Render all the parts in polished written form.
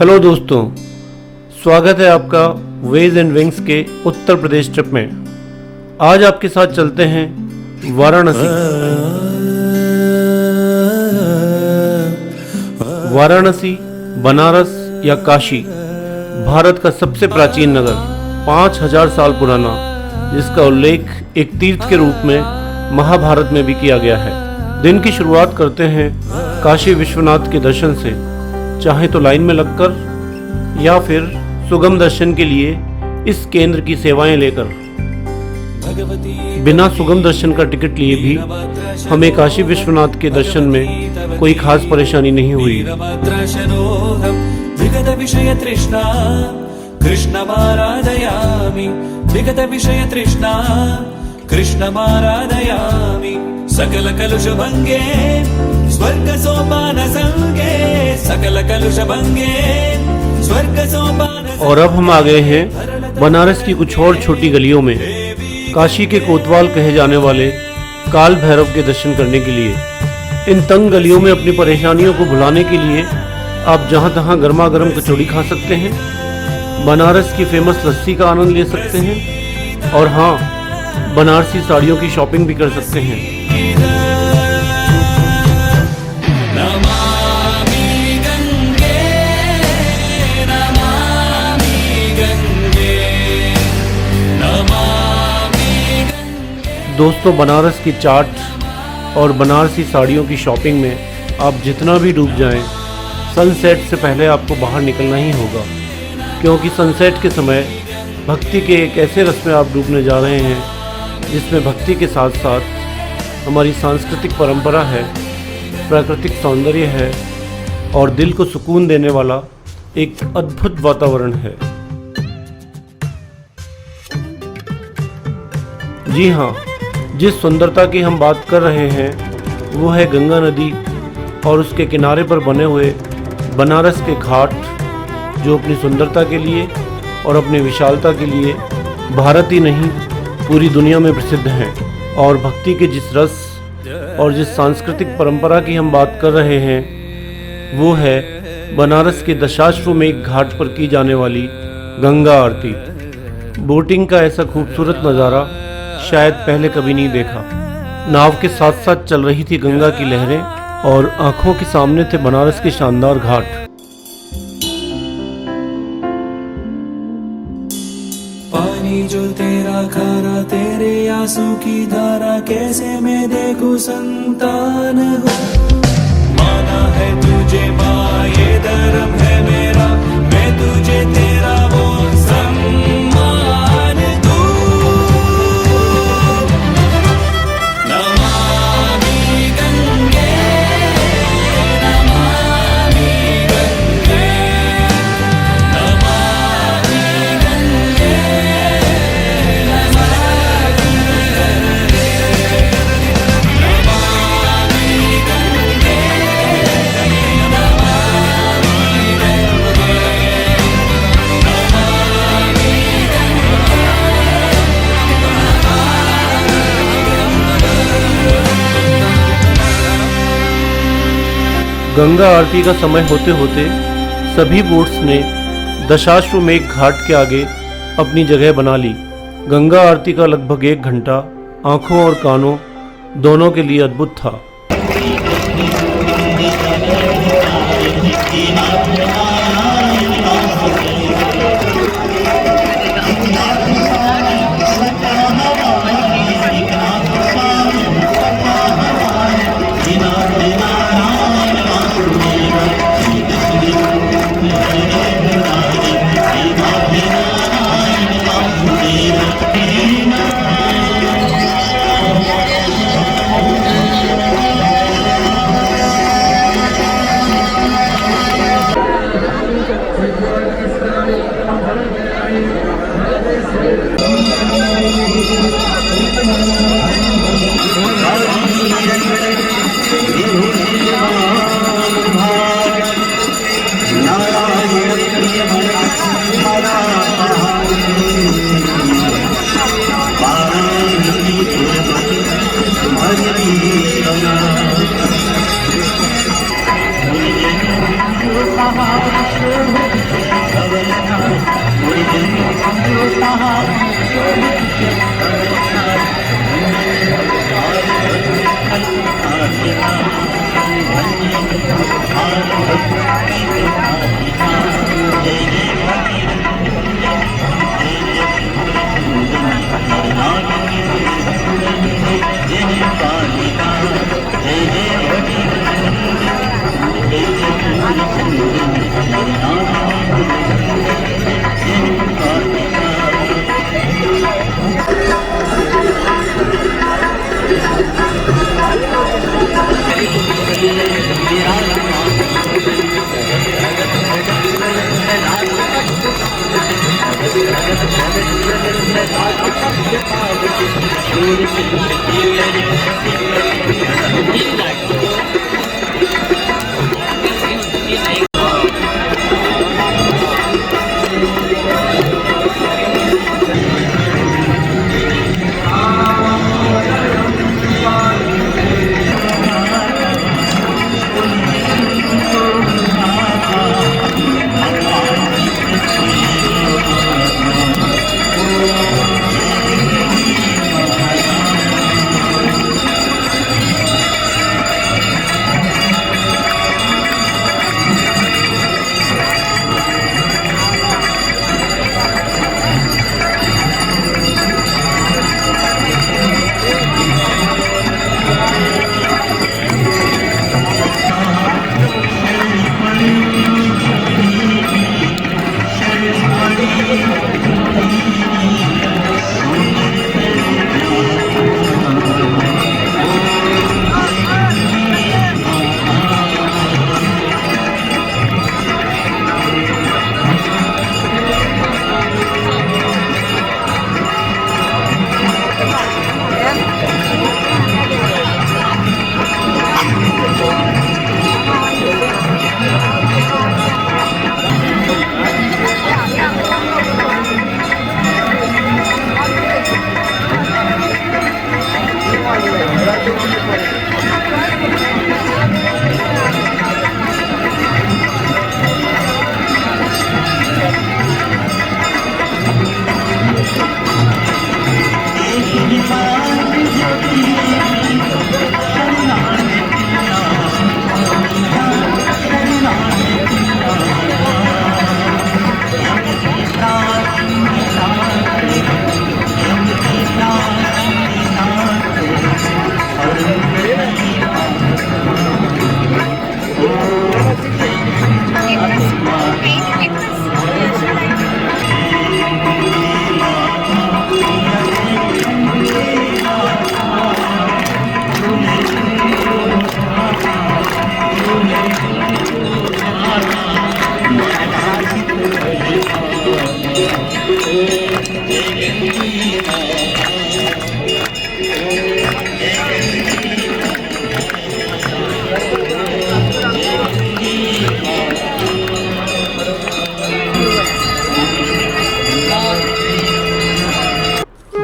Hello दोस्तों, स्वागत है आपका वेज एंड विंग्स के उत्तर प्रदेश ट्रिप में। आज आपके साथ चलते हैं वाराणसी। वाराणसी, बनारस या काशी भारत का सबसे प्राचीन नगर, 5000 साल पुराना, जिसका उल्लेख एक तीर्थ के रूप में महाभारत में भी किया गया है। दिन की शुरुआत करते हैं काशी विश्वनाथ के दर्शन से, चाहे तो लाइन में लगकर या फिर सुगम दर्शन के लिए इस केंद्र की सेवाएं लेकर। बिना सुगम दर्शन का टिकट लिए भी हमें काशी विश्वनाथ के दर्शन में कोई खास परेशानी नहीं हुई। सकल कलुष भंगे स्वर्ग सोपान संगे, सकल कलुष भंगे स्वर्ग सोपान। और अब हम आ गए हैं बनारस की कुछ और छोटी गलियों में, काशी के कोतवाल कहे जाने वाले काल भैरव के दर्शन करने के लिए। इन तंग गलियों में अपनी परेशानियों को भुलाने के लिए आप जहां तहां गर्मा गर्म कचौड़ी खा सकते हैं, बनारस की फेमस लस्सी का आनंद ले सकते हैं और हाँ, बनारसी साड़ियों की शॉपिंग भी कर सकते हैं। दोस्तों, बनारस की चाट और बनारसी साड़ियों की शॉपिंग में आप जितना भी डूब जाएं, सनसेट से पहले आपको बाहर निकलना ही होगा, क्योंकि सनसेट के समय भक्ति के एक ऐसे रस में आप डूबने जा रहे हैं जिसमें भक्ति के साथ साथ हमारी सांस्कृतिक परंपरा है, प्राकृतिक सौंदर्य है और दिल को सुकून देने वाला एक अद्भुत वातावरण है। जी हाँ, जिस सुंदरता की हम बात कर रहे हैं वो है गंगा नदी और उसके किनारे पर बने हुए बनारस के घाट, जो अपनी सुंदरता के लिए और अपनी विशालता के लिए भारत ही नहीं पूरी दुनिया में प्रसिद्ध हैं। और भक्ति के जिस रस और जिस सांस्कृतिक परंपरा की हम बात कर रहे हैं वो है बनारस के दशाश्वमेध घाट पर की जाने वाली गंगा आरती। बोटिंग का ऐसा खूबसूरत नज़ारा शायद पहले कभी नहीं देखा। नाव के साथ साथ चल रही थी गंगा की लहरें और आंखों के सामने थे बनारस के शानदार घाट। पानी जो तेरा खारा, तेरे आंसू की धारा, कैसे मैं देखूं संतान हो। माना है तुझे माँ, ये धर्म है मेरा, मैं तुझे तेरा वो सम्मान दूं। नमामि गंगे, नमामि गंगे, नमामि गंगे। गंगा आरती का समय होते होते सभी बोट्स ने दशाश्वमेध घाट के आगे अपनी जगह बना ली। गंगा आरती का लगभग 1 घंटा आंखों और कानों दोनों के लिए अद्भुत था।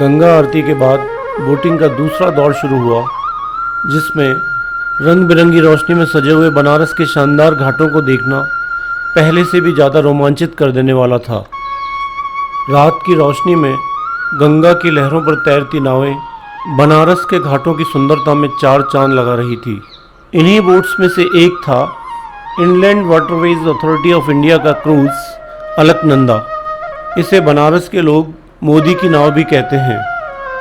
गंगा आरती के बाद बोटिंग का दूसरा दौर शुरू हुआ, जिसमें रंग बिरंगी रोशनी में सजे हुए बनारस के शानदार घाटों को देखना पहले से भी ज़्यादा रोमांचित कर देने वाला था। रात की रोशनी में गंगा की लहरों पर तैरती नावें बनारस के घाटों की सुंदरता में चार चांद लगा रही थी। इन्हीं बोट्स में से एक था inland waterways authority of India का क्रूज़ अलकनंदा। इसे बनारस के लोग मोदी की नाव भी कहते हैं।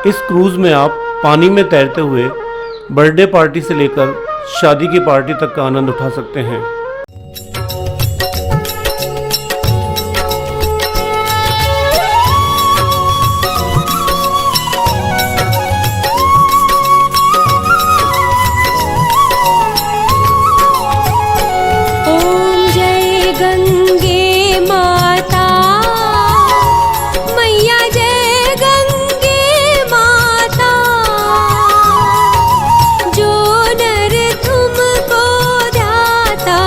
इस क्रूज़ में आप पानी में तैरते हुए बर्थडे पार्टी से लेकर शादी की पार्टी तक का आनंद उठा सकते हैं। ओम जय गंगे माता, मैया जय गंगे माता, जो नर तुमको ध्याता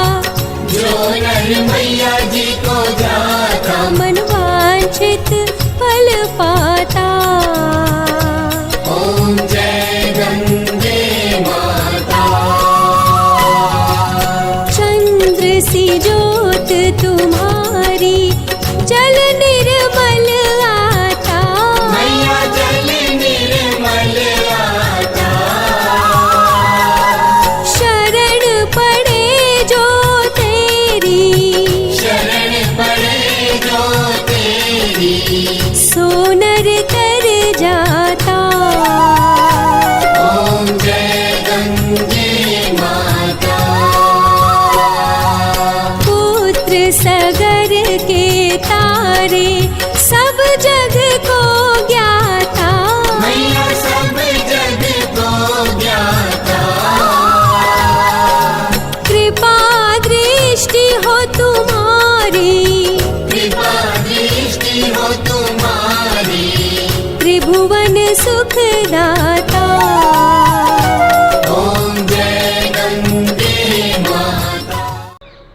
ज्ञाता।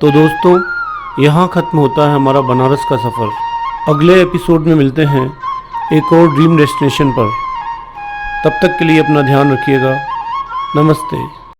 तो दोस्तों, यहाँ ख़त्म होता है हमारा बनारस का सफ़र। अगले एपिसोड में मिलते हैं एक और ड्रीम डेस्टिनेशन पर। तब तक के लिए अपना ध्यान रखिएगा। नमस्ते।